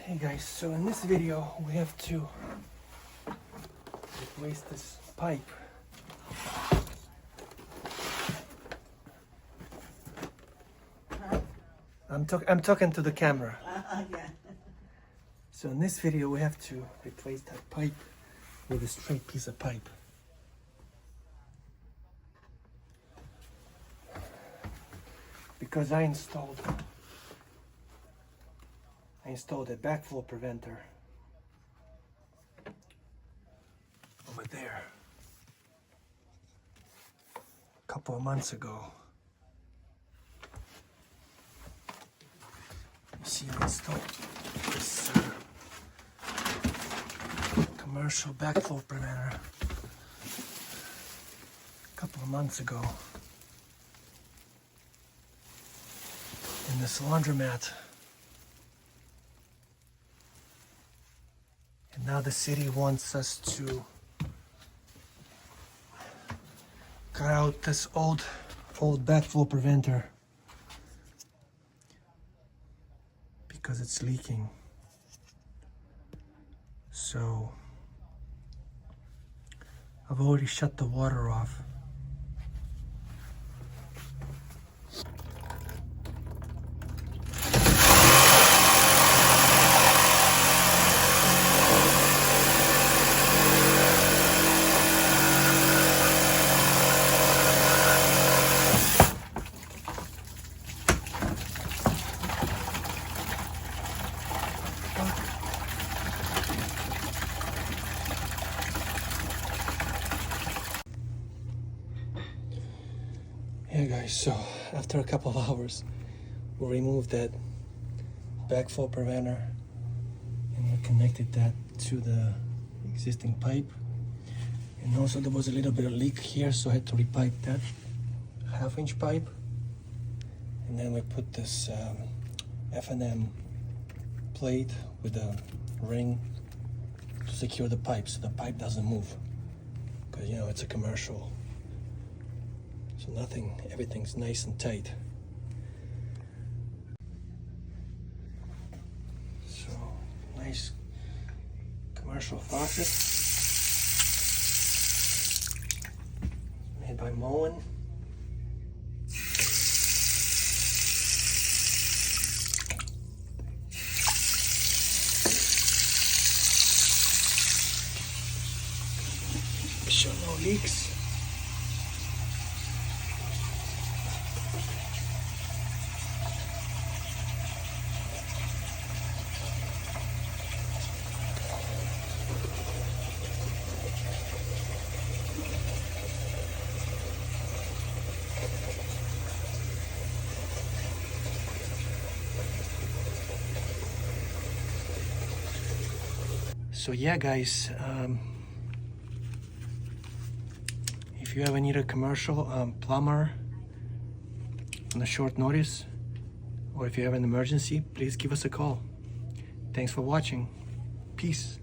Hey guys, so in this video we have to replace this pipe. I'm talking to the camera. Yeah. So in this video we have to replace that pipe with a straight piece of pipe. Because I installed a backflow preventer over there a couple of months ago. You see, I installed this commercial backflow preventer a couple of months ago in this laundromat. And now the city wants us to cut out this old backflow preventer because it's leaking. So I've already shut the water off. Yeah guys, so after a couple of hours we removed that backflow preventer and we connected that to the existing pipe, and also there was a little bit of leak here, so I had to repipe that 1/2-inch pipe, and then we put this F&M plate with a ring to secure the pipe so the pipe doesn't move, because you know it's a commercial. So everything's nice and tight. So, nice commercial faucet. Made by Moen. Show no leaks. So yeah guys, if you ever need a commercial plumber on a short notice, or if you have an emergency, please give us a call. Thanks for watching. Peace.